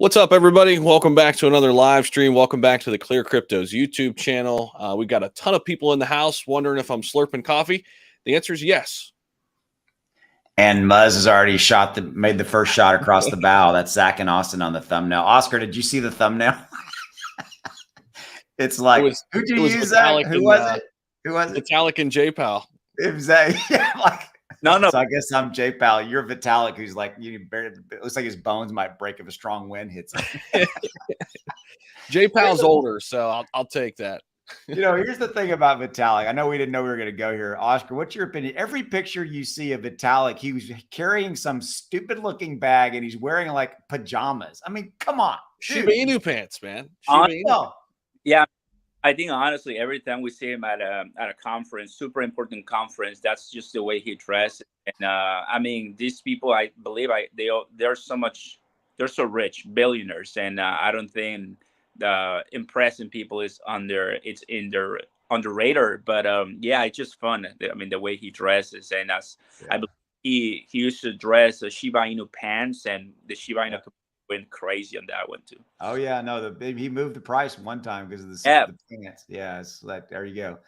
What's up, everybody? Welcome back to another live stream. Welcome back to the Clear Cryptos YouTube channel. We've got a ton of people in the house wondering if I'm slurping coffee. The answer is yes. And Muzz has already made the first shot across the bow. That's Zach and Austin on the thumbnail. Oscar, did you see the thumbnail? It's like, who'd you use that? Who was it? Who was it? Vitalik and J-Pal. Yeah, like, no. So I guess I'm J-Pal. You're Vitalik, who's like, it looks like his bones might break if a strong wind hits him. J-Pal's older, so I'll take that. You know, here's the thing about Vitalik. I know we didn't know we were going to go here. Oscar, what's your opinion? Every picture you see of Vitalik, he was carrying some stupid looking bag and he's wearing like pajamas. I mean, come on. Shiba Inu pants, man. Shiba Inu. Yeah. I think honestly, every time we see him at a conference, super important conference, that's just the way he dresses. And I mean, these people, I believe, they're so rich, billionaires, and I don't think impressing people is on their radar. But yeah, it's just fun. I mean, the way he dresses, and I believe he used to dress Shiba Inu pants, and the Shiba Inu went crazy on that one too. Oh yeah, no, he moved the price one time because of the pants. Yeah, it's like, there you go.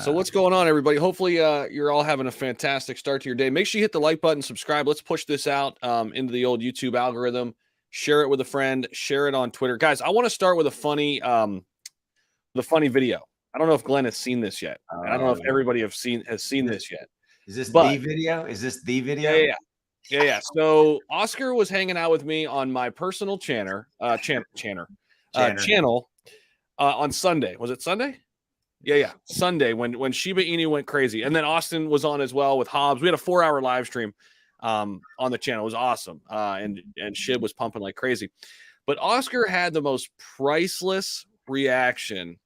So what's going on, everybody? Hopefully you're all having a fantastic start to your day. Make sure you hit the like button, subscribe. Let's push this out into the old YouTube algorithm. Share it with a friend. Share it on Twitter, guys. I want to start with a funny video. I don't know if Glenn has seen this yet. I don't know if everybody has seen this yet. Is this the video? Is this the video? Yeah. So Oscar was hanging out with me on my personal channel on Sunday. Was it Sunday? Yeah. Sunday when Shiba Inu went crazy. And then Austin was on as well with Hobbs. We had a 4-hour live stream on the channel. It was awesome. And Shib was pumping like crazy. But Oscar had the most priceless reaction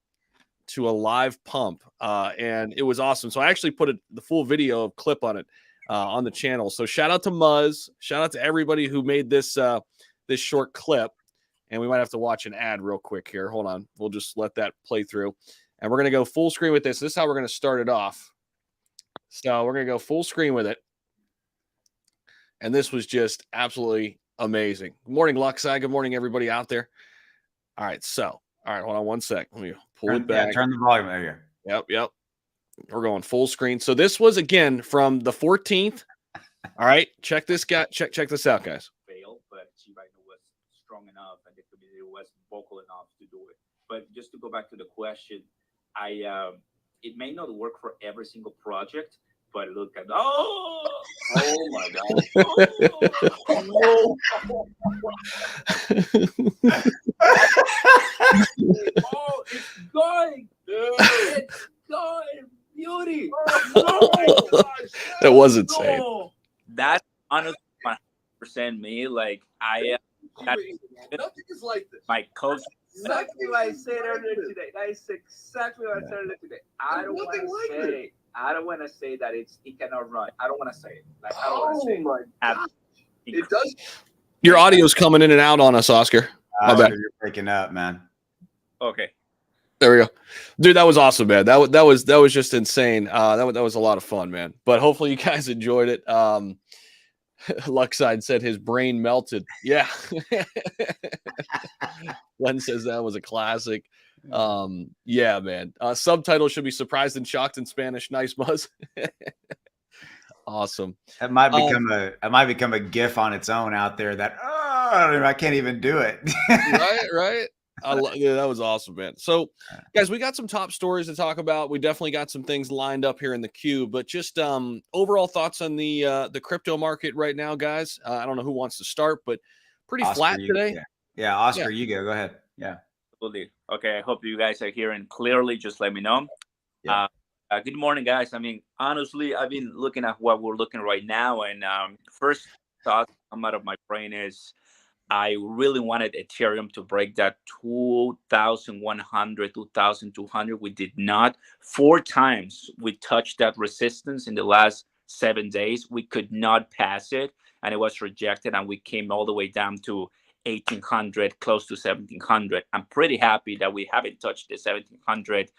to a live pump. And it was awesome. So I actually put the full video clip on it. On the channel. So shout out to Muzz. Shout out to everybody who made this this short clip. And we might have to watch an ad real quick here. Hold on. We'll just let that play through. And we're going to go full screen with this. This is how we're going to start it off. So we're going to go full screen with it. And this was just absolutely amazing. Good morning, Luxai. Good morning, everybody out there. All right. Hold on one sec. Let me pull it back. Turn the volume over here. Yep. We're going full screen. So this was again from the 14th. All right, check this guy. Check this out, guys. Fail, but Shiba Inu was strong enough, and the community was vocal enough to do it. But just to go back to the question, it may not work for every single project, but look at oh my god! Oh, it's going! It's going! Beauty! Oh my gosh! That was insane. No. That's honestly 100% me. Like nothing is like this. My coach. Exactly what I said earlier today. That is exactly what I said earlier today. I don't want to say that it cannot run. I don't want to say it. Like I don't want to say it. My gosh. It does. Your audio's coming in and out on us, Oscar. My bad. You're breaking up, man. Okay. There we go, dude. That was awesome, man. That was just insane. That was a lot of fun, man. But hopefully you guys enjoyed it. Luxide said his brain melted. Yeah. Len says that was a classic. Yeah, man. Subtitle should be surprised and shocked in Spanish. Nice, Muzz. Awesome. It might become a GIF on its own out there. That I can't even do it. Right. Yeah, that was awesome, man. So, guys, we got some top stories to talk about. We definitely got some things lined up here in the queue, but just overall thoughts on the crypto market right now, guys. I don't know who wants to start, but pretty Oscar, flat today. Yeah, Oscar, you go ahead. Yeah. Absolutely. Okay, I hope you guys are hearing clearly. Just let me know. Yeah. Good morning, guys. I mean, honestly, I've been looking at what we're looking right now, and first thought come out of my brain is I really wanted Ethereum to break that 2,100, 2,200. We did not. 4 times we touched that resistance in the last 7 days. We could not pass it, and it was rejected, and we came all the way down to 1,800, close to 1,700. I'm pretty happy that we haven't touched the 1,700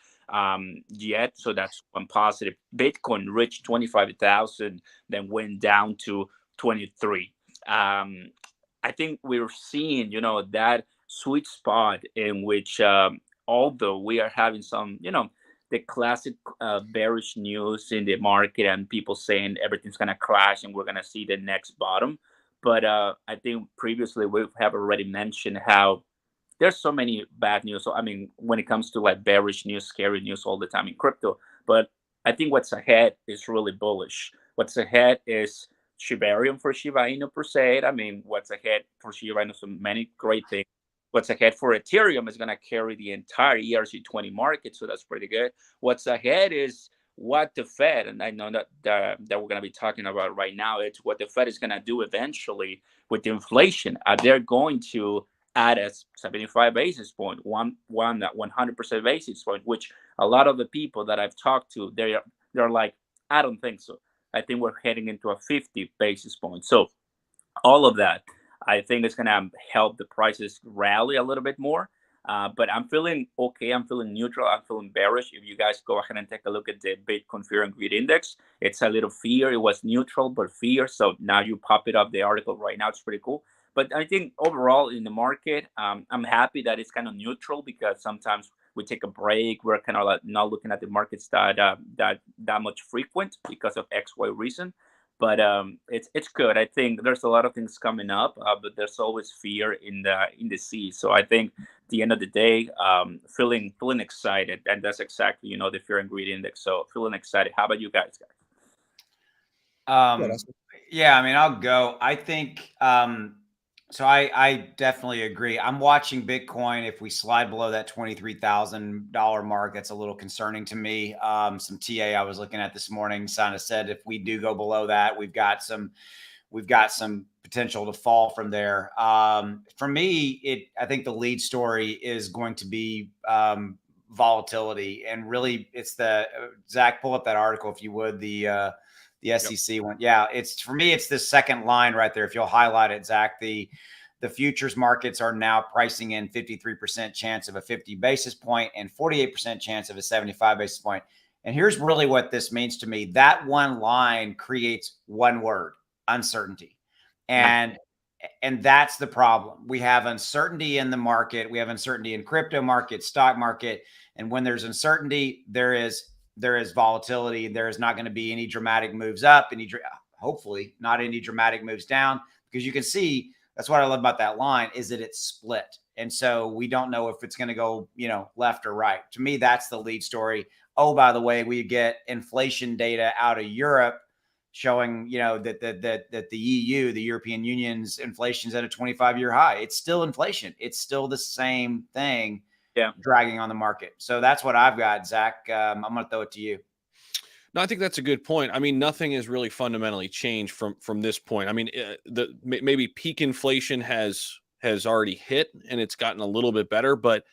yet, so that's one positive. Bitcoin reached 25,000, then went down to 23. I think we're seeing, that sweet spot in which, although we are having some, the classic bearish news in the market and people saying everything's going to crash and we're going to see the next bottom. But I think previously we have already mentioned how there's so many bad news. So, I mean, when it comes to like bearish news, scary news all the time in crypto, but I think what's ahead is really bullish. What's ahead is Shibarium for Shiba Inu per se. I mean, what's ahead for Shiba Inu? So many great things. What's ahead for Ethereum is going to carry the entire ERC20 market, so that's pretty good. What's ahead is what the Fed, and I know that we're going to be talking about right now, it's what the Fed is going to do eventually with the inflation. They're going to add a 75 basis point, 100% basis point, which a lot of the people that I've talked to, they're like, I don't think so. I think we're heading into a 50 basis point. So all of that, I think it's going to help the prices rally a little bit more. But I'm feeling okay. I'm feeling neutral. I'm feeling bearish. If you guys go ahead and take a look at the Bitcoin Fear and Greed Index, it's a little fear. It was neutral, but fear. So now you pop it up, the article right now. It's pretty cool. But I think overall in the market, I'm happy that it's kind of neutral, because sometimes we take a break. We're kind of like not looking at the markets that much frequent because of X, Y reason. But it's good. I think there's a lot of things coming up, but there's always fear in the sea. So I think at the end of the day, feeling excited, and that's exactly the Fear and Greed Index. So feeling excited. How about you guys? Yeah, I mean, I'll go. I think so. I definitely agree. I'm watching Bitcoin. If we slide below that $23,000 mark, that's a little concerning to me. Some TA I was looking at this morning kind of said if we do go below that, we've got some potential to fall from there. For me, I think the lead story is going to be volatility, and really, it's Zach, pull up that article if you would. The SEC one. Yeah, for me, it's the second line right there. If you'll highlight it, Zach, the futures markets are now pricing in 53% chance of a 50 basis point and 48% chance of a 75 basis point. And here's really what this means to me. That one line creates one word: uncertainty. And that's the problem. We have uncertainty in the market. We have uncertainty in crypto market, stock market. And when there's uncertainty, there is volatility. There is not going to be any dramatic moves up, hopefully not any dramatic moves down, because you can see that's what I love about that line is that it's split. And so we don't know if it's going to go, left or right. To me, that's the lead story. Oh, by the way, we get inflation data out of Europe showing, that the EU, the European Union's inflation is at a 25-year high. It's still inflation. It's still the same thing. Yeah, dragging on the market. So that's what I've got, Zach. I'm going to throw it to you. No, I think that's a good point. I mean, nothing has really fundamentally changed from this point. I mean, maybe peak inflation has already hit and it's gotten a little bit better, but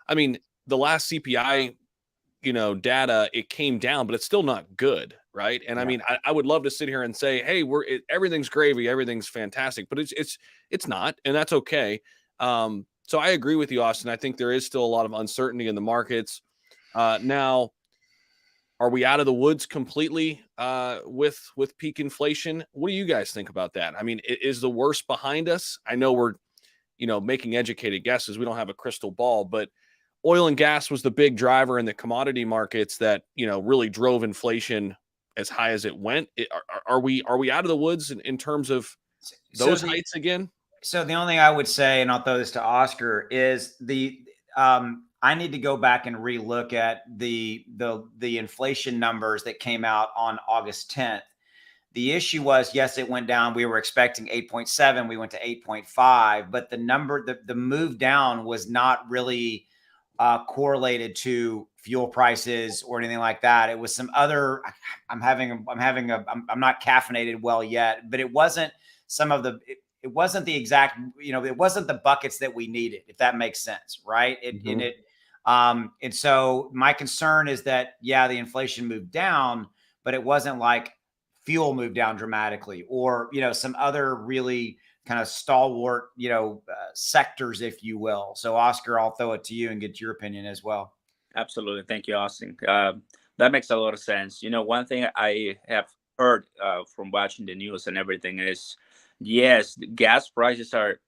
I mean, the last CPI, data, it came down, but it's still not good, right? And yeah. I mean, I would love to sit here and say, hey, everything's gravy, everything's fantastic, but it's not, and that's okay. So I agree with you, Austin. I think there is still a lot of uncertainty in the markets. Now, are we out of the woods completely with peak inflation? What do you guys think about that? I mean, is the worst behind us? I know we're, making educated guesses. We don't have a crystal ball, but oil and gas was the big driver in the commodity markets that, really drove inflation as high as it went. Are we out of the woods in terms of those heights again? So the only thing I would say, and I'll throw this to Oscar, is I need to go back and relook at the inflation numbers that came out on August 10th. The issue was, yes, it went down. We were expecting 8.7. We went to 8.5, but the move down was not really correlated to fuel prices or anything like that. It was some other. I'm not caffeinated well yet, but it wasn't some of the. It wasn't the exact, it wasn't the buckets that we needed, if that makes sense, right? And so my concern is that, yeah, the inflation moved down, but it wasn't like fuel moved down dramatically, or, some other really kind of stalwart, sectors, if you will. So Oscar, I'll throw it to you and get your opinion as well. Absolutely. Thank you, Austin. That makes a lot of sense. One thing I have heard from watching the news and everything is Yes, the gas prices are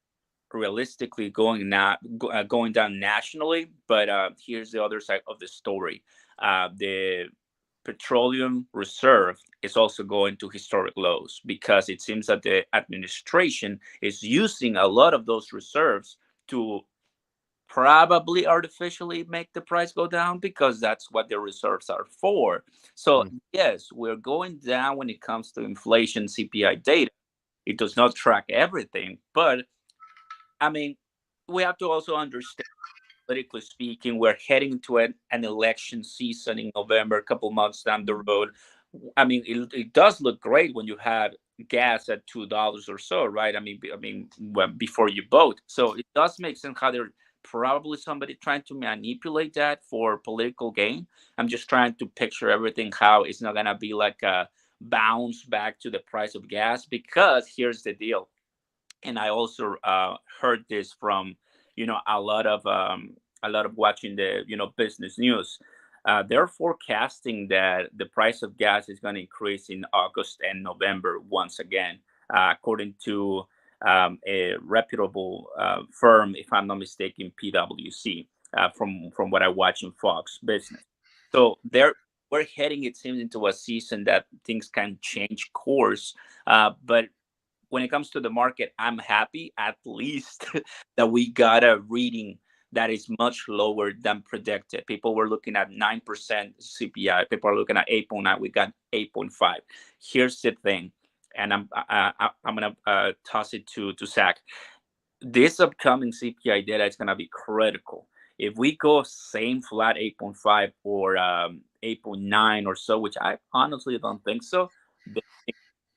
realistically going down nationally, but here's the other side of the story. The petroleum reserve is also going to historic lows because it seems that the administration is using a lot of those reserves to probably artificially make the price go down because that's what the reserves are for. So yes, we're going down when it comes to inflation CPI data. It does not track everything, but I mean, we have to also understand, politically speaking, we're heading to an election season in November, a couple months down the road. I mean, it does look great when you have gas at $2 or so, right? Before you vote, so it does make sense how they're probably somebody trying to manipulate that for political gain. I'm just trying to picture everything how it's not gonna be like a bounce back to the price of gas because here's the deal, and I also heard this from a lot of watching the business news. They're forecasting that the price of gas is going to increase in August and November once again, according to a reputable firm, if I'm not mistaken, PwC, from what I watch in Fox Business. So we're heading, it seems, into a season that things can change course, but when it comes to the market, I'm happy at least that we got a reading that is much lower than predicted. People were looking at 9% CPI. People are looking at 8.9. We got 8.5. Here's the thing, and I'm gonna toss it to Zach. This upcoming CPI data is gonna be critical. If we go same flat 8.5 or 8.9 or so, which I honestly don't think so,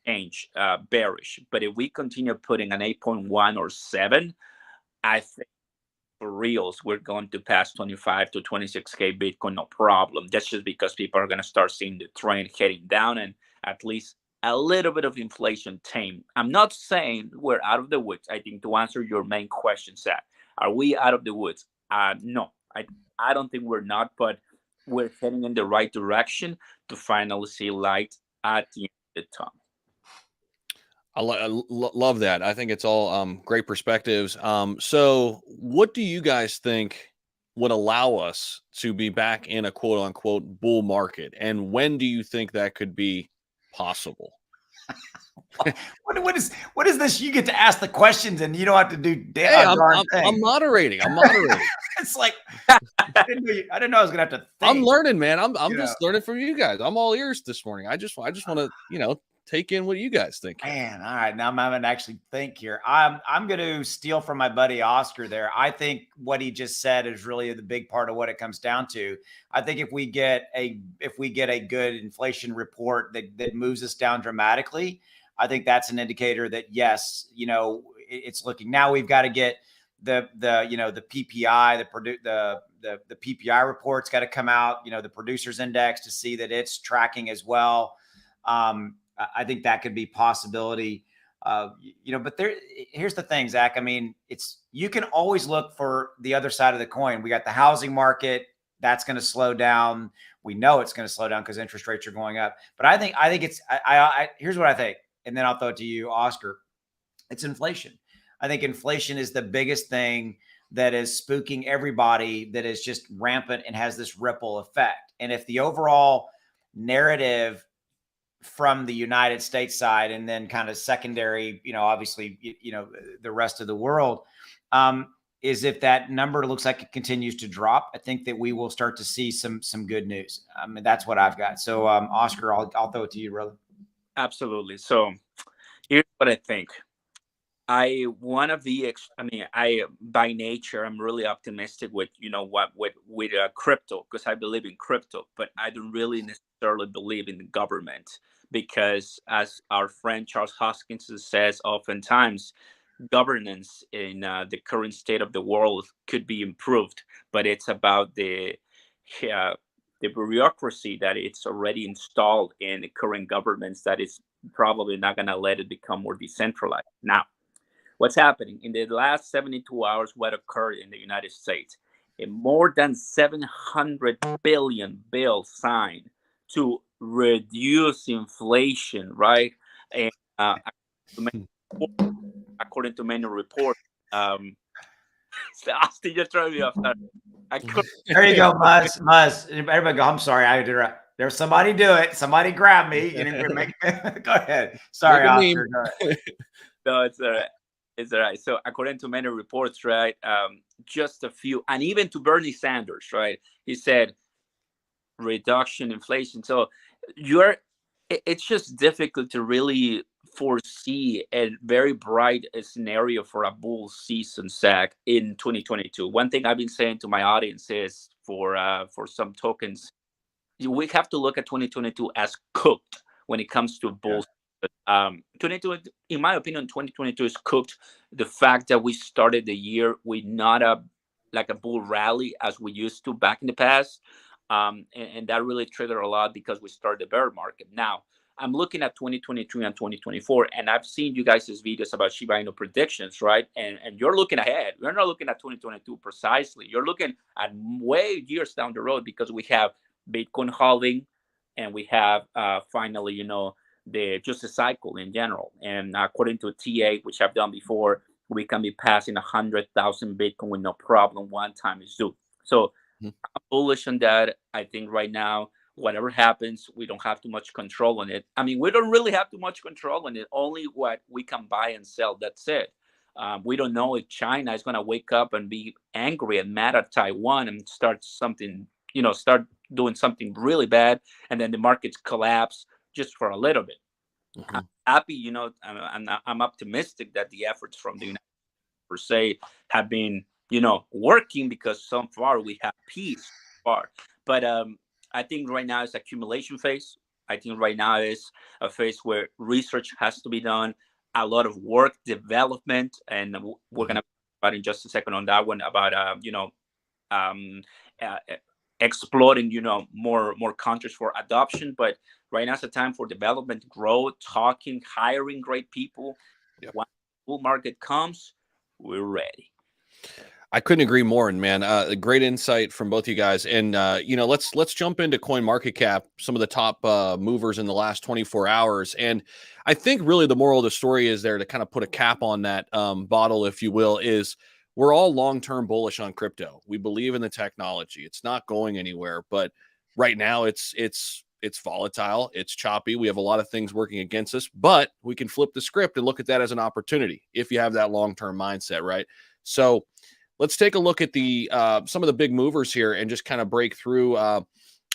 change bearish. But if we continue putting an 8.1 or 7, I think for reals we're going to pass 25 to 26k Bitcoin, no problem. That's just because people are going to start seeing the trend heading down and at least a little bit of inflation tame. I'm not saying we're out of the woods. I think to answer your main question, Zach, are we out of the woods? No, I don't think we're not, but we're heading in the right direction to finally see light at the end of the tunnel. I love that. I think it's all great perspectives. So what do you guys think would allow us to be back in a quote unquote bull market? And when do you think that could be possible? What is this? You get to ask the questions and you don't have to do I'm moderating. It's like I didn't know I was gonna have to think. I'm learning, man. I'm just learning from you guys. I'm all ears this morning. I just want to, take in what you guys think. Man, all right. Now I'm having to actually think here. I'm going to steal from my buddy Oscar there. I think what he just said is really the big part of what it comes down to. I think if we get a good inflation report that moves us down dramatically, I think that's an indicator that yes, it's looking. Now we've got to get the PPI, the PPI report's got to come out. The producers index to see that it's tracking as well. I think that could be possibility, but here's the thing, Zach. I mean, you can always look for the other side of the coin. We got the housing market that's going to slow down. We know it's going to slow down because interest rates are going up. But I think here's what I think, and then I'll throw it to you, Oscar. It's inflation. I think inflation is the biggest thing that is spooking everybody, that is just rampant and has this ripple effect. And if the overall narrative from the United States side and then kind of secondary, obviously, the rest of the world, is if that number looks like it continues to drop, I think that we will start to see some good news. I mean, that's what I've got. So, Oscar, I'll throw it to you, brother. Absolutely. So here's what I think. I by nature, I'm really optimistic with crypto, because I believe in crypto, but I don't really necessarily believe in the government, because as our friend Charles Hoskins says, oftentimes governance in the current state of the world could be improved, but it's about the bureaucracy that it's already installed in the current governments that is probably not going to let it become more decentralized. Now, what's happening in the last 72 hours, what occurred in the United States? A more than 700 billion bill signed to reduce inflation, right? And to make according to many reports. So Austin just threw me off. There you go, Muzz. Everybody go. I'm sorry, I interrupt. There's somebody do it. Somebody grab me. Go ahead. Sorry, Oscar. Go ahead. No, it's all right. It's all right. So according to many reports, right, just a few, and even to Bernie Sanders, right, he said reduction inflation. So it's just difficult to really foresee a very bright scenario for a bull season, Zach, in 2022. One thing I've been saying to my audience is for some tokens, we have to look at 2022 as cooked when it comes to bulls. 2022, in my opinion, 2022 is cooked. The fact that we started the year with not a bull rally as we used to back in the past, and that really triggered a lot because we started the bear market. Now I'm looking at 2023 and 2024, and I've seen you guys' videos about Shiba Inu predictions, right? And you're looking ahead. You're not looking at 2022 precisely. You're looking at way years down the road because we have Bitcoin halving, and we have finally, just a cycle in general. And according to TA, which I've done before, we can be passing 100,000 Bitcoin with no problem. One time is due. So I'm bullish on that. I think right now, whatever happens, we don't have too much control on it. I mean, we don't really have too much control on it. Only what we can buy and sell. That's it. We don't know if China is going to wake up and be angry and mad at Taiwan and start doing something really bad, and then the markets collapse just for a little bit. I'm happy, I'm optimistic that the efforts from the United States per se have been, working, because so far we have peace so far. But I think right now it's accumulation phase. I think right now is a phase where research has to be done, a lot of work development, and we're going to talk about in just a second on that one about exploring more countries for adoption. But right now it's a time for development, growth, talking, hiring great people. When the bull market comes, we're ready. I couldn't agree more, and man, a great insight from both you guys. And let's jump into coin market cap, some of the top movers in the last 24 hours. And I think really the moral of the story is there to kind of put a cap on that bottle, if you will, is we're all long-term bullish on crypto. We believe in the technology. It's not going anywhere, but right now it's volatile. It's choppy. We have a lot of things working against us, but we can flip the script and look at that as an opportunity if you have that long-term mindset, right? So let's take a look at the some of the big movers here and just kind of break through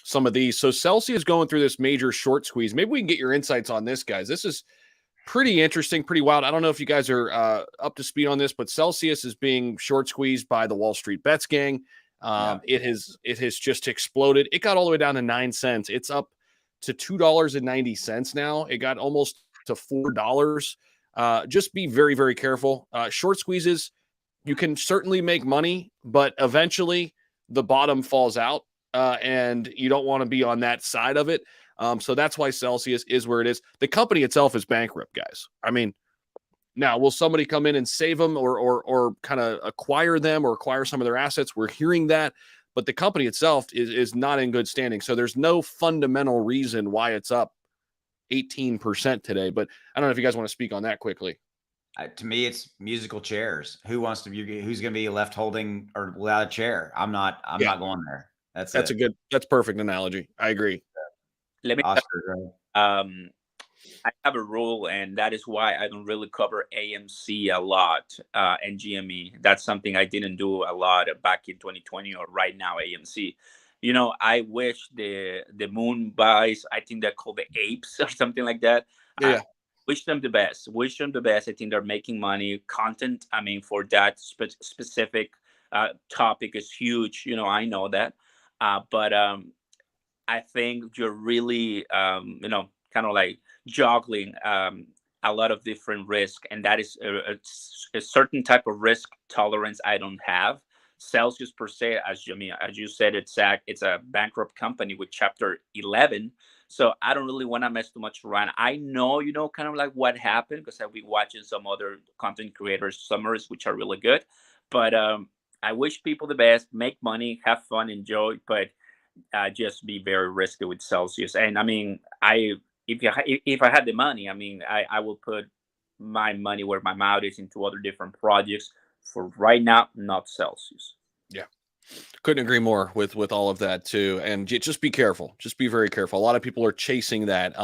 some of these. So Celsius going through this major short squeeze. Maybe we can get your insights on this, guys. This is pretty interesting, pretty wild. I don't know if you guys are up to speed on this, but Celsius is being short squeezed by the Wall Street Bets gang. It has just exploded. It got all the way down to 9 cents. It's up to $2.90 now. It got almost to $4. Just be very, very careful. Short squeezes, you can certainly make money, but eventually the bottom falls out, and you don't want to be on that side of it. So that's why Celsius is where it is. The company itself is bankrupt, guys. I mean, now will somebody come in and save them or kind of acquire them or acquire some of their assets? We're hearing that, but the company itself is not in good standing. So there's no fundamental reason why it's up 18% today. But I don't know if you guys want to speak on that quickly. To me, it's musical chairs. Who's going to be left holding or without a chair? I'm not going there. That's a perfect analogy. I agree. Let me Oscar, I have a rule, and that is why I don't really cover AMC a lot and GME. That's something I didn't do a lot back in 2020 or right now AMC. I wish the moon buys, I think they're called the apes or something like that. Yeah. Wish them the best. I think they're making money. Content, I mean, for that specific topic is huge. I know that. But I think you're really, kind of like juggling a lot of different risk. And that is a certain type of risk tolerance I don't have. Celsius per se, as you said, it's a bankrupt company with Chapter 11. So I don't really want to mess too much around. I know, kind of like what happened because I've been watching some other content creators' summaries, which are really good. But I wish people the best, make money, have fun, enjoy, but just be very risky with Celsius. And I mean, if I had the money, I mean, I will put my money where my mouth is into other different projects. For right now, not Celsius. Yeah. Couldn't agree more with all of that too. And just be careful. Just be very careful. A lot of people are chasing that.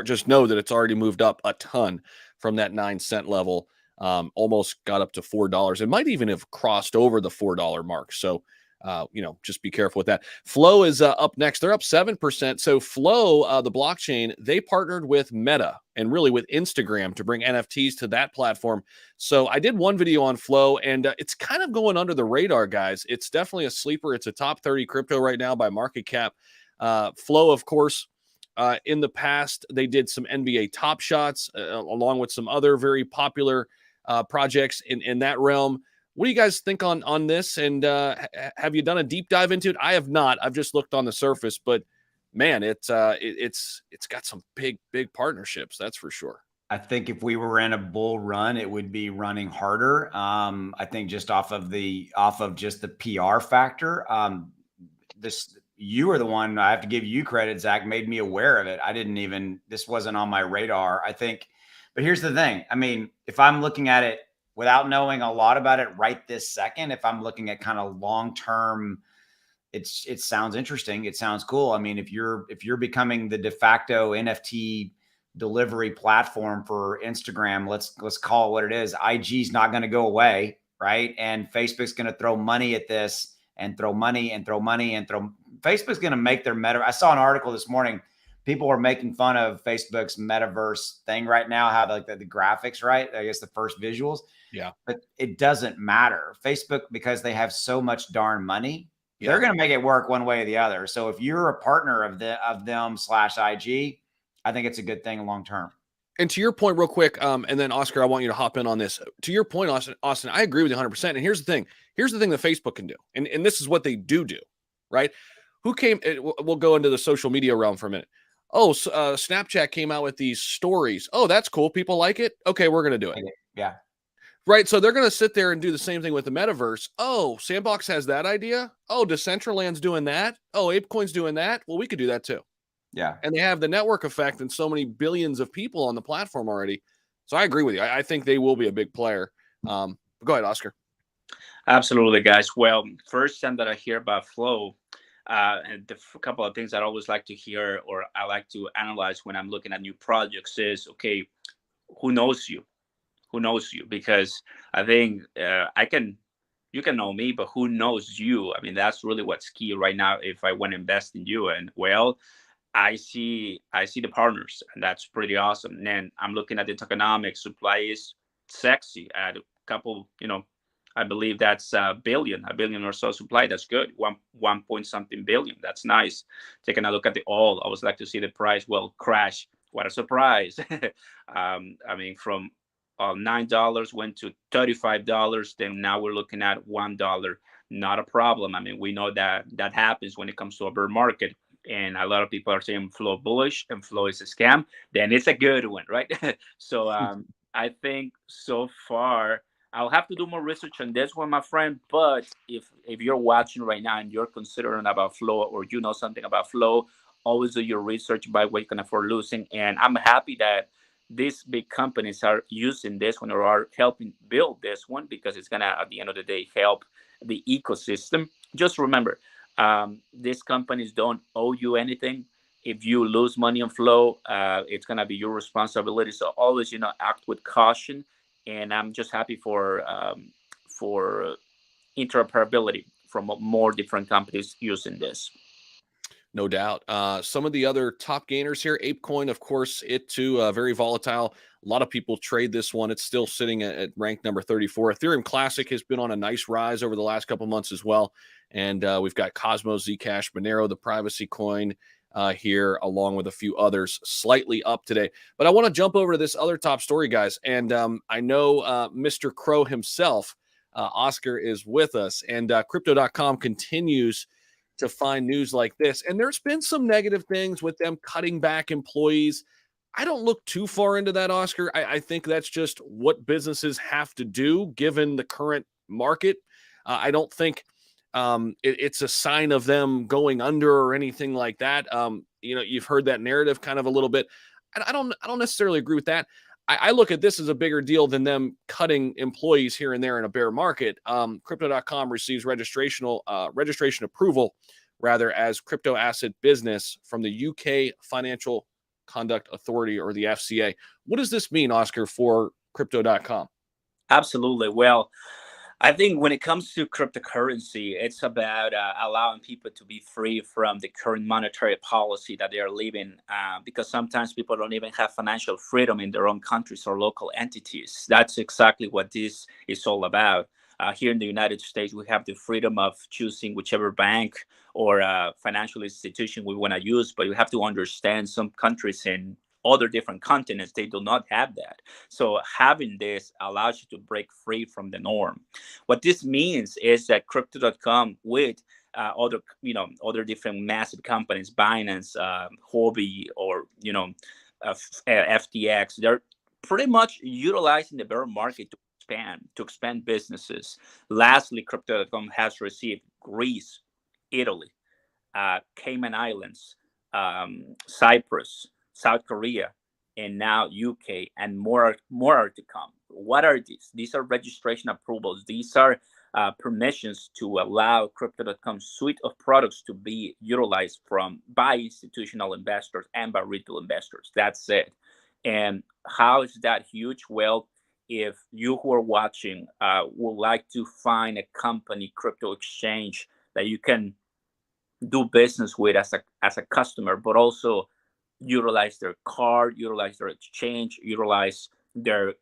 Just know that it's already moved up a ton from that 9 cent level. Almost got up to $4. It might even have crossed over the $4 mark. So, just be careful with that. Flow is up next. They're up 7%. So Flow, the blockchain, they partnered with Meta and really with Instagram to bring NFTs to that platform. So I did one video on Flow, and it's kind of going under the radar, guys. It's definitely a sleeper. It's a top 30 crypto right now by market cap. Flow, of course, in the past, they did some NBA Top Shots along with some other very popular projects in that realm. What do you guys think on this? And have you done a deep dive into it? I have not. I've just looked on the surface, but man, it's got some big partnerships. That's for sure. I think if we were in a bull run, it would be running harder. I think just off of just the PR factor. You are the one, I have to give you credit, Zach, made me aware of it. This wasn't on my radar, I think. But here's the thing. I mean, if I'm looking at it without knowing a lot about it right this second, if I'm looking at kind of long-term, it sounds interesting. It sounds cool. I mean, if you're becoming the de facto NFT delivery platform for Instagram, let's call it what it is. IG's not going to go away, right? And Facebook's going to throw money at this and throw money and throw money and throw. Facebook's going to make their meta. I saw an article this morning. People were making fun of Facebook's metaverse thing right now, how like the graphics, right? I guess the first visuals. Yeah. But it doesn't matter. Facebook, because they have so much darn money, they're going to make it work one way or the other. So if you're a partner of them/IG, I think it's a good thing long term. And to your point, real quick, and then Oscar, I want you to hop in on this. To your point, Austin, I agree with you 100%. And here's the thing. Here's the thing that Facebook can do. And this is what they do, right? We'll go into the social media realm for a minute. Oh, Snapchat came out with these stories. Oh, that's cool. People like it. Okay, we're going to do it. Yeah. Right. So they're going to sit there and do the same thing with the metaverse. Oh, Sandbox has that idea. Oh, Decentraland's doing that. Oh, ApeCoin's doing that. Well, we could do that too. Yeah. And they have the network effect and so many billions of people on the platform already. So I agree with you. I think they will be a big player. Go ahead, Oscar. Absolutely, guys. Well, first time that I hear about Flow, and a couple of things I always like to hear or I like to analyze when I'm looking at new projects is, okay, who knows you? Who knows you? Because I think you can know me, but who knows you? I mean, that's really what's key right now. If I want to invest in you, and well, I see the partners, and that's pretty awesome. And then I'm looking at the tokenomics. Supply is sexy at a couple, I believe that's a billion or so supply. That's good. 1 point something billion. That's nice. Taking a look at the oil, I always like to see the price crash. What a surprise. I mean, from $9 went to $35. Then now we're looking at $1. Not a problem. I mean, we know that happens when it comes to a bear market. And a lot of people are saying Flow bullish and Flow is a scam. Then it's a good one, right? So I think so far, I'll have to do more research on this one, my friend. But if you're watching right now and you're considering about Flow or you know something about Flow, always do your research by what you can afford losing. And I'm happy that these big companies are using this one or are helping build this one, because it's going to, at the end of the day, help the ecosystem. Just remember, these companies don't owe you anything. If you lose money on Flow, it's going to be your responsibility. So always, act with caution. And I'm just happy for interoperability from more different companies using this. No doubt. Some of the other top gainers here, ApeCoin, of course, it too, very volatile. A lot of people trade this one. It's still sitting at rank number 34. Ethereum Classic has been on a nice rise over the last couple months as well. And we've got Cosmos, Zcash, Monero, the privacy coin here, along with a few others slightly up today. But I want to jump over to this other top story, guys. And I know Mr. Crow himself, Oscar, is with us. And Crypto.com continues to find news like this. And there's been some negative things with them cutting back employees. I don't look too far into that, Oscar. I think that's just what businesses have to do given the current market. I don't think it's a sign of them going under or anything like that. You've heard that narrative kind of a little bit. And I don't necessarily agree with that. I look at this as a bigger deal than them cutting employees here and there in a bear market. Crypto.com receives registration approval, rather, as crypto asset business from the UK Financial Conduct Authority, or the FCA. What does this mean, Oscar, for Crypto.com? Absolutely. Well, I think when it comes to cryptocurrency, it's about allowing people to be free from the current monetary policy that they are living, because sometimes people don't even have financial freedom in their own countries or local entities. That's exactly what this is all about. Here in the United States, we have the freedom of choosing whichever bank or financial institution we want to use, but you have to understand some countries in other different continents, they do not have that. So having this allows you to break free from the norm. What this means is that Crypto.com, with other different massive companies, Binance, Hobby, or FTX, they're pretty much utilizing the bear market to expand businesses. Lastly, Crypto.com has received Greece, Italy, Cayman Islands, Cyprus, South Korea, and now UK, and more are to come. What are these? These are registration approvals. These are permissions to allow Crypto.com's suite of products to be utilized by institutional investors and by retail investors. That's it. And how is that huge? Well, if you who are watching would like to find a company, crypto exchange, that you can do business with as a customer, but also utilize their card, utilize their exchange, utilize their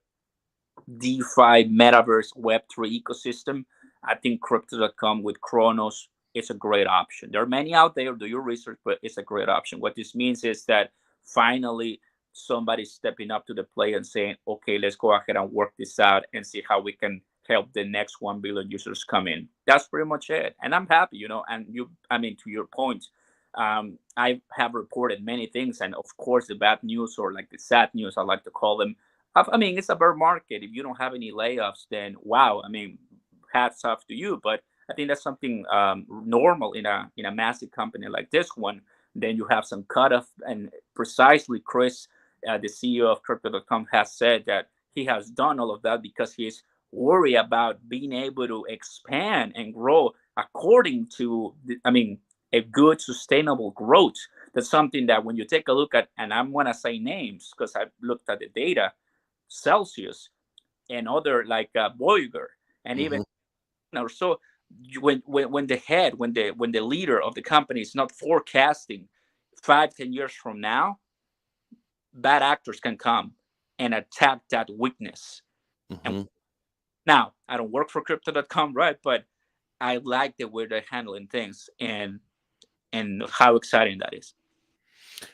DeFi, Metaverse, Web3 ecosystem, I think Crypto.com with Kronos is a great option. There are many out there, do your research, but it's a great option. What this means is that finally somebody's stepping up to the plate and saying, okay, let's go ahead and work this out and see how we can help the next 1 billion users come in. That's pretty much it. And I'm happy, and to your point, I have reported many things, and of course the bad news, or like the sad news, I like to call them. It's a bear market. If you don't have any layoffs, then wow, hats off to you. But I think that's something normal in a massive company like this one. Then you have some cutoff, and precisely Chris, the CEO of Crypto.com, has said that he has done all of that because he's worried about being able to expand and grow according to a good sustainable growth. That's something that when you take a look at, and I'm going to say names because I've looked at the data, Celsius and other like Voyager, and even so, when the leader of the company is not forecasting 5-10 years from now, bad actors can come and attack that weakness. And now, I don't work for Crypto.com, right? But I like the way they're handling things and how exciting that is.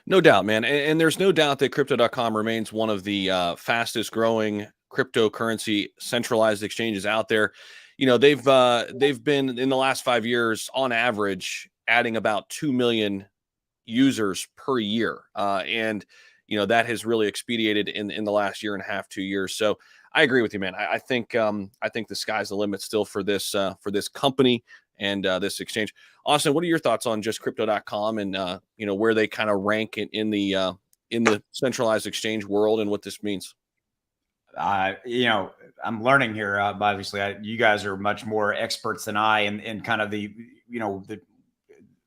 No doubt, man. And there's no doubt that Crypto.com remains one of the fastest growing cryptocurrency centralized exchanges out there. They've been, in the last 5 years, on average, adding about 2 million users per year. And that has really expedited in the last year and a half, 2 years. So I agree with you, man. I think the sky's the limit still for this company and this exchange. Austin, what are your thoughts on just Crypto.com and where they kind of rank in the centralized exchange world and what this means? I'm learning here. Obviously, you guys are much more experts than I in kind of the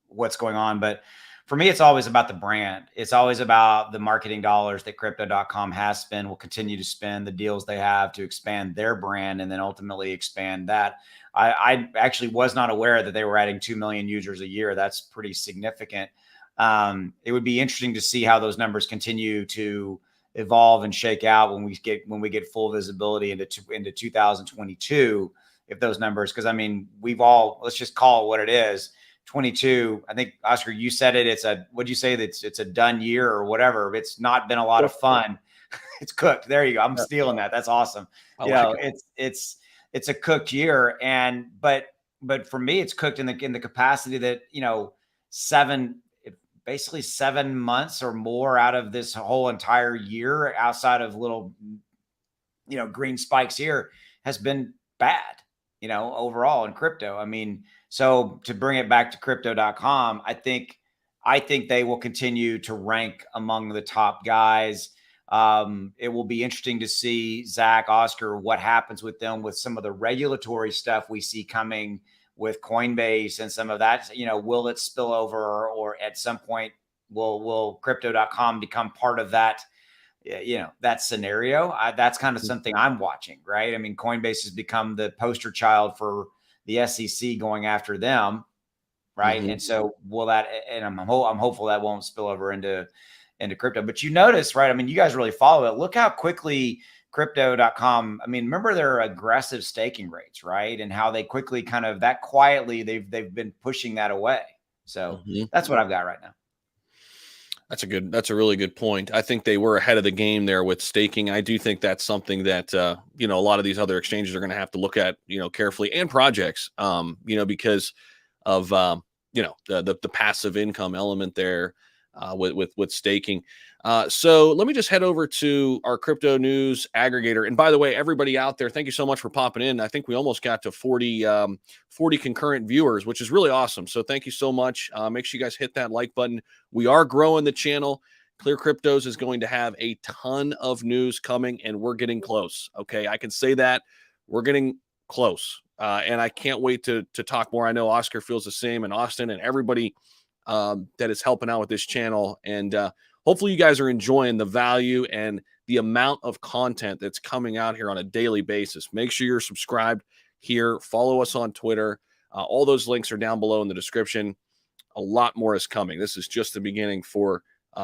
what's going on. But for me, it's always about the brand. It's always about the marketing dollars that Crypto.com has spent, will continue to spend, the deals they have to expand their brand, and then ultimately expand that. I actually was not aware that they were adding 2 million users a year. That's pretty significant. It would be interesting to see how those numbers continue to evolve and shake out when we get full visibility into 2022. If those numbers, because let's just call it what it is. 22. I think, Oscar, you said it. What'd you say? That it's a done year or whatever. It's not been a lot of fun. It's cooked. There you go. I'm stealing that. That's awesome. It's a cooked year, but for me, it's cooked in the capacity that basically 7 months or more out of this whole entire year, outside of little green spikes here, has been bad overall in crypto. So to bring it back to Crypto.com, I think they will continue to rank among the top guys. It will be interesting to see, Zach, Oscar, what happens with them with some of the regulatory stuff we see coming with Coinbase and some of that. Will it spill over, or at some point will crypto.com become part of that? That scenario. That's kind of something I'm watching, right? I mean, Coinbase has become the poster child for the SEC going after them, right? And so will that? And I'm hopeful that won't spill over into crypto. But you notice, right? I mean, you guys really follow it. Look how quickly crypto.com. I mean, remember their aggressive staking rates, right? And how they quickly kind of that quietly they've been pushing that away. So that's what I've got right now. That's a really good point. I think they were ahead of the game there with staking. I do think that's something that, a lot of these other exchanges are going to have to look at, carefully, and projects, because of, the passive income element there, with staking. So let me just head over to our crypto news aggregator. And by the way, everybody out there, thank you so much for popping in. I think we almost got to 40 concurrent viewers, which is really awesome. So thank you so much. Make sure you guys hit that like button. We are growing the channel. Clear Cryptos is going to have a ton of news coming, and we're getting close. Okay, I can say that we're getting close, and I can't wait to talk more. I know Oscar feels the same, and Austin, and everybody that is helping out with this channel. And hopefully you guys are enjoying the value and the amount of content that's coming out here on a daily basis. Make sure you're subscribed here. Follow us on Twitter. All those links are down below in the description. A lot more is coming. This is just the beginning for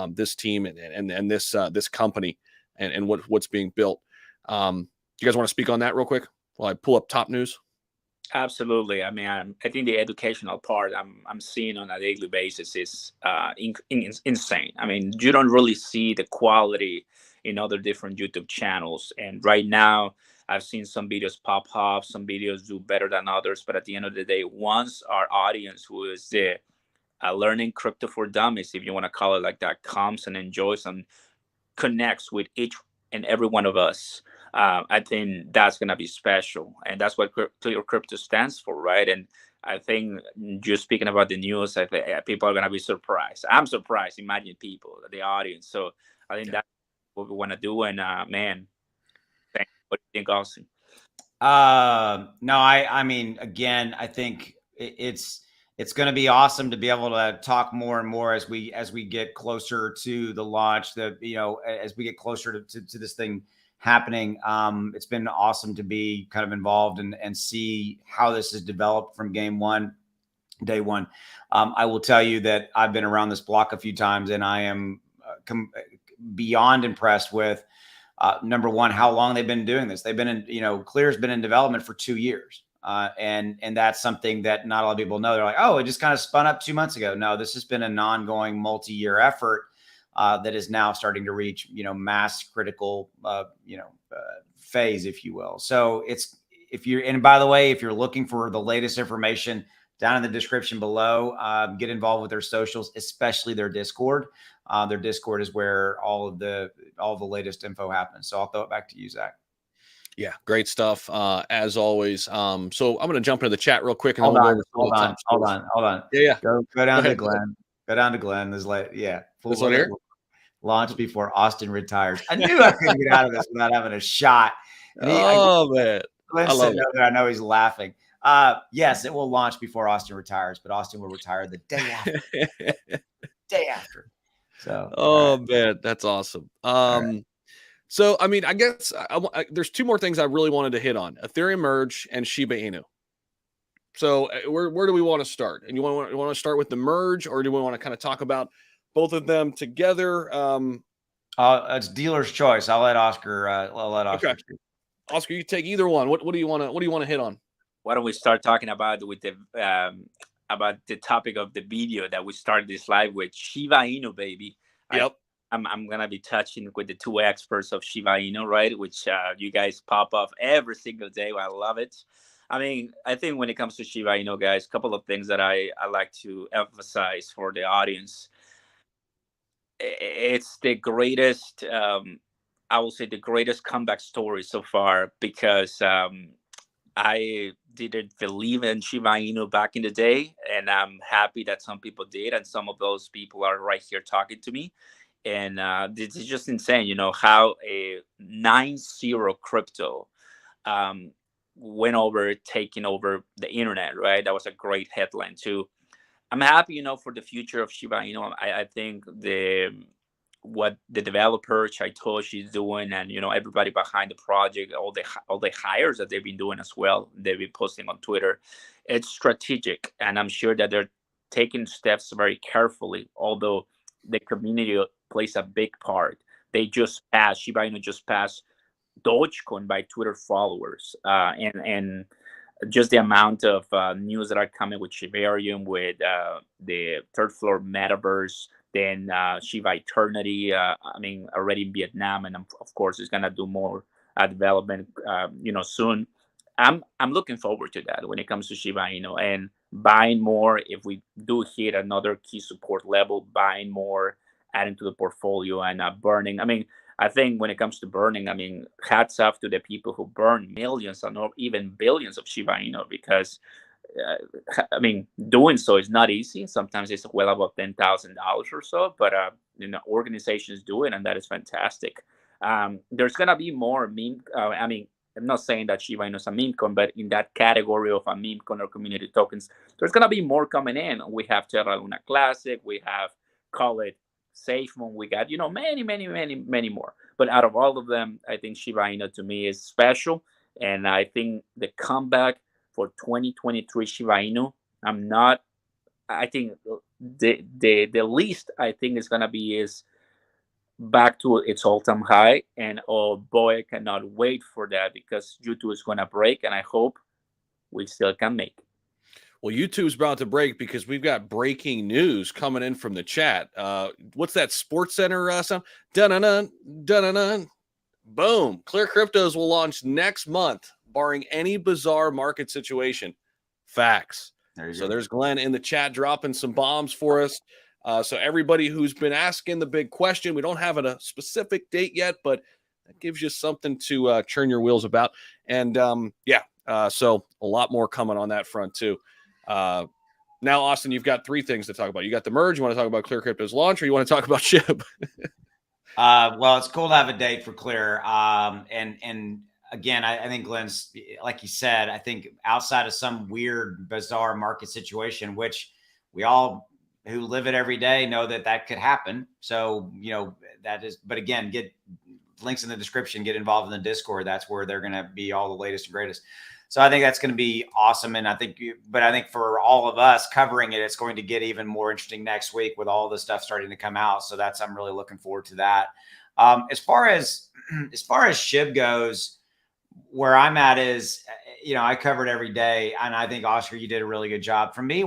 this team and this company and what's being built. You guys want to speak on that real quick while I pull up top news? Absolutely. I mean, I think the educational part I'm seeing on a daily basis is insane. I mean, you don't really see the quality in other different YouTube channels. And right now, I've seen some videos pop off, some videos do better than others. But at the end of the day, once our audience, who is the learning crypto for dummies, if you want to call it like that, comes and enjoys and connects with each and every one of us, I think that's going to be special. And that's what Clear Crypto stands for, right? And I think just speaking about the news, I think people are going to be surprised. I'm surprised. Imagine people, the audience. So I think that's what we want to do. And man, thank you. What do you think, Austin? No, I mean, again, I think it's going to be awesome to be able to talk more and more as we get closer to the launch, as we get closer to this thing happening. It's been awesome to be kind of involved and see how this has developed from day one. I will tell you that I've been around this block a few times, and I am beyond impressed with number one, how long they've been doing this. They've been in, Clear's been in development for 2 years. And that's something that not a lot of people know. They're like, oh, it just kind of spun up 2 months ago. No, this has been an ongoing multi-year effort that is now starting to reach, mass critical, phase, if you will. So and by the way, if you're looking for the latest information, down in the description below, get involved with their socials, especially their Discord. Their Discord is where all the latest info happens. So I'll throw it back to you, Zach. Yeah, great stuff, as always. So I'm going to jump into the chat real quick. And Hold on. Yeah. Go down to Glenn. Go down to Glenn. There's This one here? Launch before Austin retires. I knew I couldn't get out of this without having a shot. Man. Glenn's sitting over there. I know he's laughing. Yes, it will launch before Austin retires, but Austin will retire the day after. Day after. So. Man, that's awesome. So, I mean, I guess there's two more things I really wanted to hit on: Ethereum merge and Shiba Inu. So, where do we want to start? And you want to start with the merge, or do we want to kind of talk about both of them together? It's dealer's choice. I'll let Oscar. Okay. Oscar, you take either one. What do you want to hit on? Why don't we start talking about the topic of the video that we started this live with, Shiba Inu, baby. Yep. I'm gonna be touching with the two experts of Shiba Inu, right? Which you guys pop off every single day. I love it. I mean, I think when it comes to Shiba Inu, guys, a couple of things that I like to emphasize for the audience. It's the greatest, I will say, the greatest comeback story so far, because I didn't believe in Shiba Inu back in the day, and I'm happy that some people did, and some of those people are right here talking to me. And this is just insane, you know, how a 9-0 crypto went over, taking over the internet, right? That was a great headline too. I'm happy, you know, for the future of Shiba Inu. I think what the developer Chaitoshi is doing, and you know, everybody behind the project, all the hires that they've been doing as well, they've been posting on Twitter, it's strategic, and I'm sure that they're taking steps very carefully. Although the community plays a big part. They just passed Shiba Inu just passed Dogecoin by Twitter followers, and just the amount of news that are coming with Shibarium, with the third floor metaverse, then Shiba Eternity. I mean, already in Vietnam, and of course, it's gonna do more development, you know, soon. I'm looking forward to that when it comes to Shiba Inu, and buying more if we do hit another key support level, buying more, adding to the portfolio, and burning. I mean, I think when it comes to burning, I mean, hats off to the people who burn millions or even billions of Shiba Inu, because I mean, doing so is not easy. Sometimes it's well above $10,000 or so, but you know, organizations do it, and that is fantastic. There's gonna be more meme. I mean, I'm not saying that Shiba Inu is a meme coin, but in that category of a meme coin or community tokens, there's gonna be more coming in. We have Terra Luna Classic. We have, call it, SafeMoon. We got, you know, many more. But out of all of them, I think Shiba Inu to me is special, and I think the comeback for 2023 Shiba Inu, I think the least I think is gonna be is back to its all-time high, and oh boy, I cannot wait for that, because YouTube is gonna break, and I hope we still can make it. Well, YouTube's about to break because we've got breaking news coming in from the chat. What's that Sports Center sound? Dun-dun-dun, dun-dun-dun. Boom. Clear Cryptos will launch next month, barring any bizarre market situation. Facts. So there's Glenn in the chat dropping some bombs for us. So everybody who's been asking the big question, we don't have a specific date yet, but that gives you something to churn your wheels about. And so a lot more coming on that front too. Now, Austin, you've got 3 things to talk about. You got the merge. You want to talk about Clear Crypto's launch, or you want to talk about SHIB? Well, it's cool to have a date for Clear. And again, I think Glenn's, like you said, I think outside of some weird, bizarre market situation, which we all who live it every day know that could happen. So, you know, that is, but again, get links in the description, get involved in the Discord. That's where they're going to be all the latest and greatest. So I think that's going to be awesome. And I think for all of us covering it, it's going to get even more interesting next week with all the stuff starting to come out. So I'm really looking forward to that. As far as SHIB goes, where I'm at is, you know, I cover it every day, and I think, Oscar, you did a really good job. For me,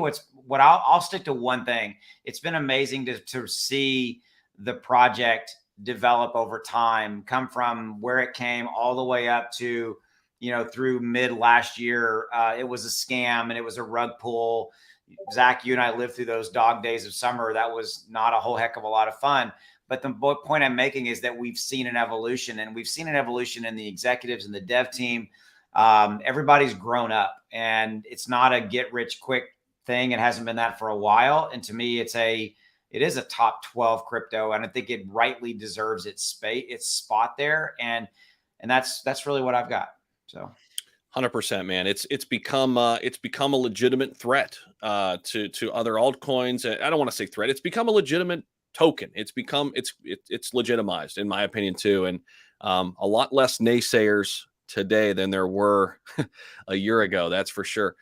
I'll stick to one thing. It's been amazing to see the project develop over time, come from where it came all the way up to, you know, through mid last year. It was a scam and it was a rug pull. Zach, you and I lived through those dog days of summer. That was not a whole heck of a lot of fun. But the point I'm making is that we've seen an evolution, and we've seen an evolution in the executives and the dev team. Everybody's grown up, and it's not a get rich quick thing. It hasn't been that for a while. And to me, it is a top 12 crypto, and I think it rightly deserves its spot there. And that's really what I've got. So 100%, man. It's become a legitimate threat to other altcoins. I don't want to say threat. It's become a legitimate token. It's legitimized, in my opinion, too. And a lot less naysayers today than there were a year ago. That's for sure.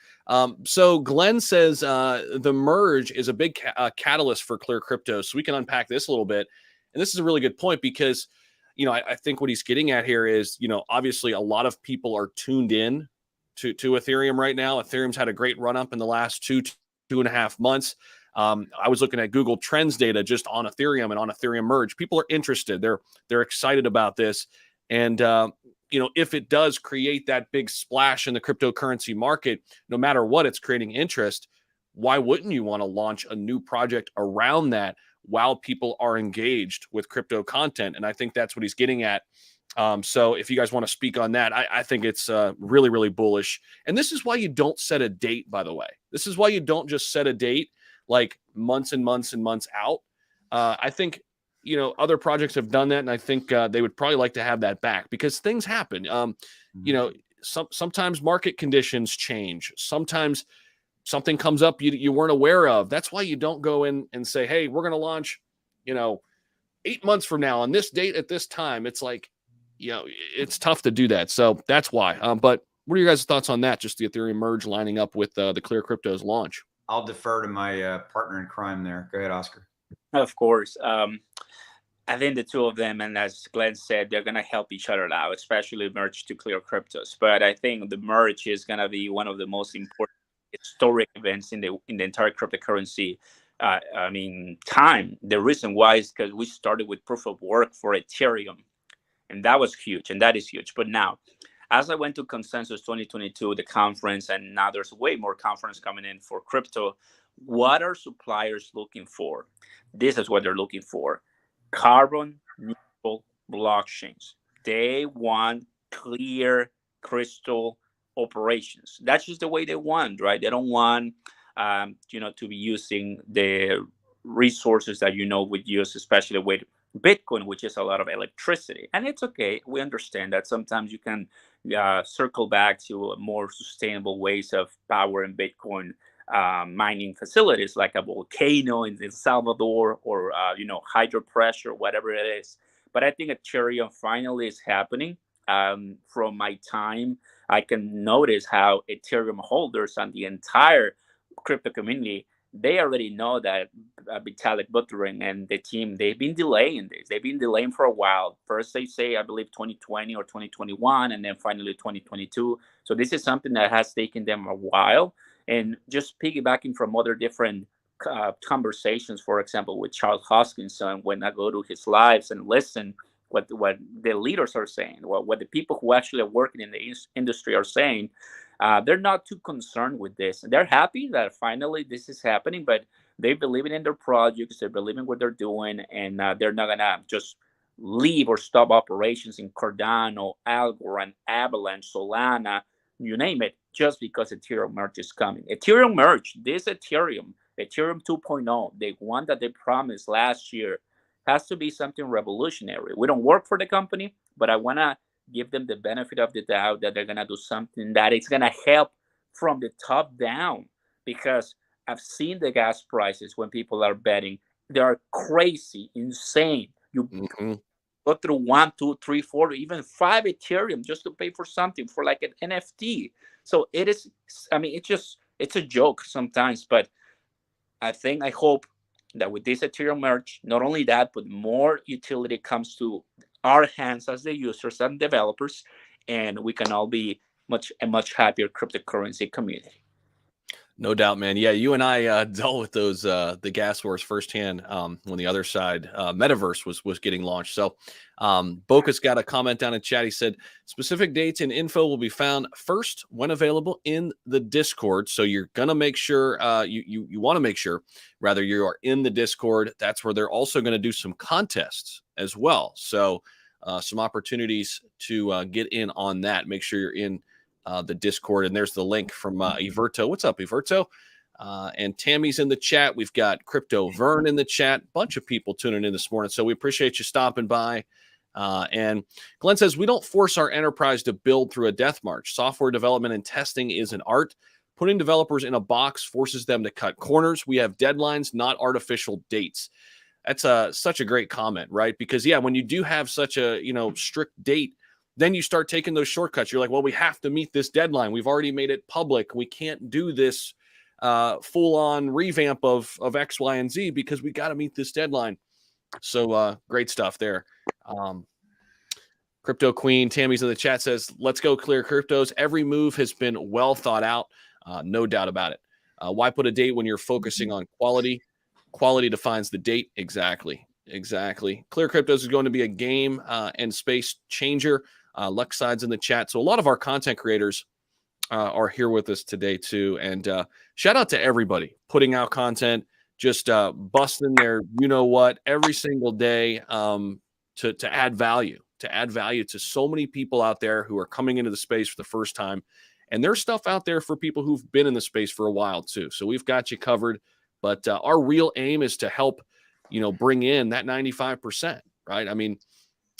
So Glenn says the merge is a big catalyst for Clear Crypto. So we can unpack this a little bit. And this is a really good point, because, you know, I think what he's getting at here is, you know, obviously a lot of people are tuned in to Ethereum right now. Ethereum's had a great run up in the last 2.5 months. I was looking at Google Trends data just on Ethereum and on Ethereum merge. People are interested. They're excited about this. And, you know, if it does create that big splash in the cryptocurrency market, no matter what, it's creating interest. Why wouldn't you want to launch a new project around that while people are engaged with crypto content? And I think that's what he's getting at. So if you guys want to speak on that, I think it's really, really bullish. And this is why you don't set a date, by the way. This is why you don't just set a date like months and months and months out. I think other projects have done that, and I think they would probably like to have that back because things happen. Sometimes market conditions change. Sometimes something comes up you weren't aware of. That's why you don't go in and say, hey, we're going to launch, 8 months from now on this date at this time. It's like, it's tough to do that. So that's why. But what are your guys' thoughts on that? Just the Ethereum merge lining up with the Clear Crypto's launch. I'll defer to my partner in crime there. Go ahead, Oscar. Of course. I think the two of them, and as Glenn said, they're going to help each other out, especially merge to Clear Cryptos. But I think the merge is going to be one of the most important historic events in the entire cryptocurrency time. The reason why is because we started with proof of work for Ethereum, and that was huge, and that is huge. But now, as I went to Consensus 2022, the conference, and now there's way more conference coming in for crypto, what are suppliers looking for? This is what they're looking for. Carbon neutral blockchains. They want clear crystal operations. That's just the way they want, right? They don't want, to be using the resources that would use, especially with Bitcoin, which is a lot of electricity. And it's okay. We understand that sometimes you can circle back to more sustainable ways of power in Bitcoin mining facilities, like a volcano in El Salvador, or hydro pressure, whatever it is. But I think Ethereum finally is happening. From my time, I can notice how Ethereum holders and the entire crypto community, they already know that Vitalik Buterin and the team, they've been delaying this. They've been delaying for a while. First, they say, I believe, 2020 or 2021, and then finally 2022. So this is something that has taken them a while. And just piggybacking from other different conversations, for example, with Charles Hoskinson, when I go to his lives and listen what the leaders are saying, what the people who actually are working in the industry are saying, they're not too concerned with this. They're happy that finally this is happening, but they believe in their projects, they believe in what they're doing, and they're not going to just leave or stop operations in Cardano, Algorand, Avalanche, Solana, you name it, just because Ethereum merge is coming. Ethereum merge, this Ethereum 2.0, the one that they promised last year, has to be something revolutionary. We don't work for the company, but I want to give them the benefit of the doubt that they're going to do something that it's going to help from the top down, because I've seen the gas prices when people are betting. They are crazy, insane. You go through 1, 2, 3, 4, even 5 Ethereum just to pay for something, for like an NFT. So it is, it's a joke sometimes, but I hope that with this Ethereum merge, not only that, but more utility comes to our hands as the users and developers, and we can all be a much happier cryptocurrency community. No doubt, man. Yeah, you and I dealt with those the gas wars firsthand when the other side metaverse was getting launched. So Boca's got a comment down in chat. He said specific dates and info will be found first when available in the Discord. So you're gonna make sure you want to make sure rather you are in the Discord. That's where they're also going to do some contests as well. So some opportunities to get in on that. Make sure you're in the Discord, and there's the link from Everto. What's up, Everto? And Tammy's in the chat. We've got Crypto Vern in the chat. Bunch of people tuning in this morning, so we appreciate you stopping by. And Glenn says, we don't force our enterprise to build through a death march. Software development and testing is an art. Putting developers in a box forces them to cut corners. We have deadlines, not artificial dates. That's such a great comment, right? Because, yeah, when you do have such a strict date, then you start taking those shortcuts. You're like, well, we have to meet this deadline. We've already made it public. We can't do this full-on revamp of X, Y, and Z because we got to meet this deadline. So great stuff there. Crypto Queen Tammy's in the chat says, let's go Clear Cryptos. Every move has been well thought out. No doubt about it. Why put a date when you're focusing on quality? Quality defines the date. Exactly. Clear Cryptos is going to be a game and space changer. Luxide's in the chat. So a lot of our content creators are here with us today too. And shout out to everybody putting out content, just busting their every single day to add value to so many people out there who are coming into the space for the first time. And there's stuff out there for people who've been in the space for a while too. So we've got you covered. But our real aim is to help bring in that 95%, right? I mean,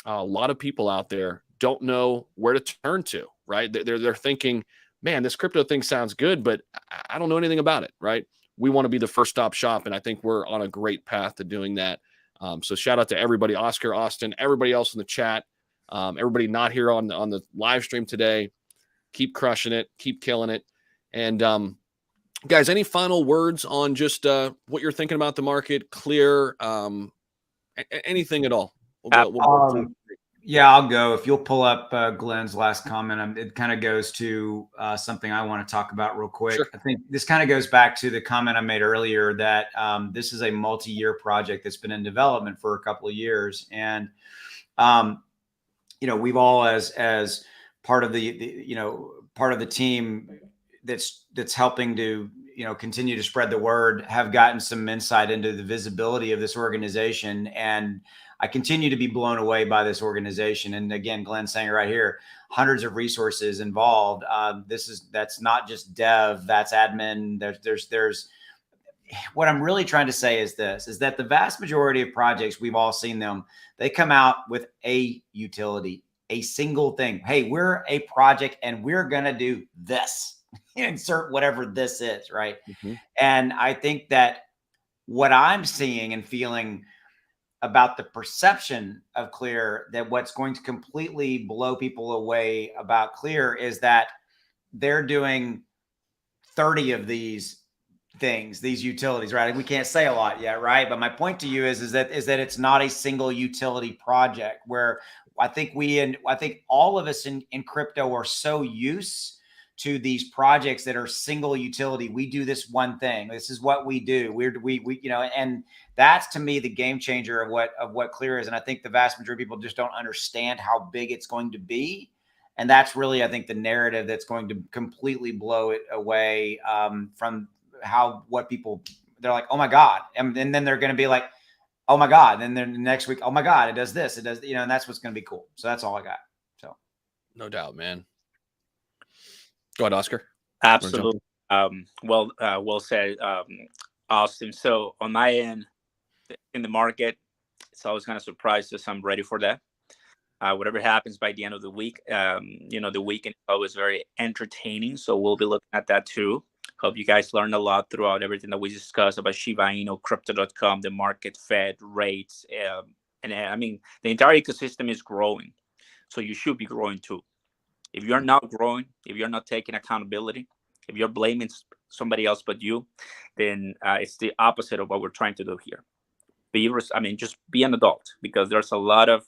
a lot of people out there don't know where to turn to, right? They're thinking, man, this crypto thing sounds good, but I don't know anything about it, right? We want to be the first stop shop, and I think we're on a great path to doing that. So shout out to everybody, Oscar, Austin, everybody else in the chat, everybody not here on the live stream today. Keep crushing it, keep killing it. And guys, any final words on just what you're thinking about the market? Clear, anything at all? Yeah, I'll go. If you'll pull up Glenn's last comment, it kind of goes to something I want to talk about real quick. Sure. I think this kind of goes back to the comment I made earlier that this is a multi-year project that's been in development for a couple of years. And, we've all as part of the team that's helping to, continue to spread the word, have gotten some insight into the visibility of this organization. And I continue to be blown away by this organization. And again, Glenn's saying it right here, hundreds of resources involved. That's not just dev, that's admin. There's what I'm really trying to say is that the vast majority of projects, we've all seen them, they come out with a utility, a single thing. Hey, we're a project and we're going to do this. Insert whatever this is, right? Mm-hmm. And I think that what I'm seeing and feeling about the perception of Clear, that what's going to completely blow people away about Clear is that they're doing 30 of these things, these utilities, right? We can't say a lot yet, right? But my point to you is that it's not a single utility project, where I think all of us in crypto are so used to these projects that are single utility. We do this one thing. This is what we do. We and that's, to me, the game changer of what Clear is. And I think the vast majority of people just don't understand how big it's going to be. And that's really, I think, the narrative that's going to completely blow it away from what people, they're like, oh my God. And then they're going to be like, oh my God. And then the next week, oh my God, it does this. It does, and that's what's going to be cool. So that's all I got. So. No doubt, man. Go ahead, Oscar. Absolutely. Well said, Austin. So on my end, in the market, it's always kind of surprised us. I'm ready for that. Whatever happens by the end of the week, the weekend is always very entertaining. So we'll be looking at that too. Hope you guys learned a lot throughout everything that we discussed about Shiba Inu, Crypto.com, the market, Fed, rates. And I mean, the entire ecosystem is growing. So you should be growing too. If you're not growing, if you're not taking accountability, if you're blaming somebody else but you, then it's the opposite of what we're trying to do here. Just be an adult, because there's a lot of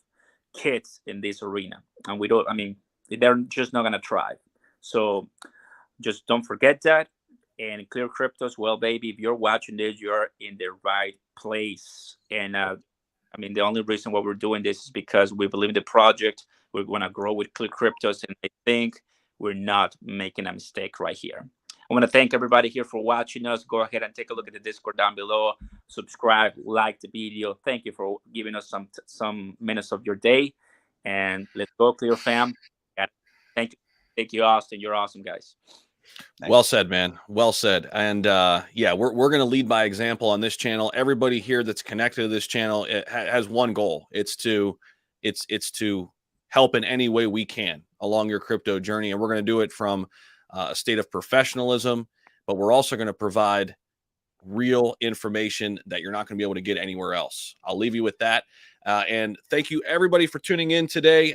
kids in this arena, and they're just not going to try. So just don't forget that. And Clear Cryptos, well, baby, if you're watching this, you're in the right place. And the only reason why we're doing this is because we believe in the project. We're going to grow with Clear Cryptos, and I think we're not making a mistake right here. I want to thank everybody here for watching us. Go ahead and take a look at the Discord down below. Subscribe, like the video. Thank you for giving us some minutes of your day. And let's go, Clear fam. Thank you. Thank you, Austin. You're awesome, guys. Thanks. Well said, man. Well said. And we're going to lead by example on this channel. Everybody here that's connected to this channel, it has one goal. It's to help in any way we can along your crypto journey. And we're going to do it from a state of professionalism, but we're also going to provide real information that you're not going to be able to get anywhere else. I'll leave you with that. And thank you, everybody, for tuning in today.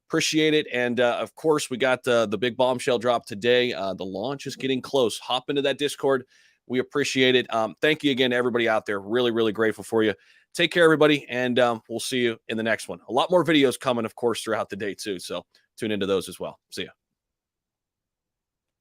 Appreciate it. And of course, we got the big bombshell drop today. The launch is getting close. Hop into that Discord. We appreciate it. Thank you again to everybody out there. Really, really grateful for you. Take care, everybody, and we'll see you in the next one. A lot more videos coming, of course, throughout the day, too. So tune into those as well. See ya.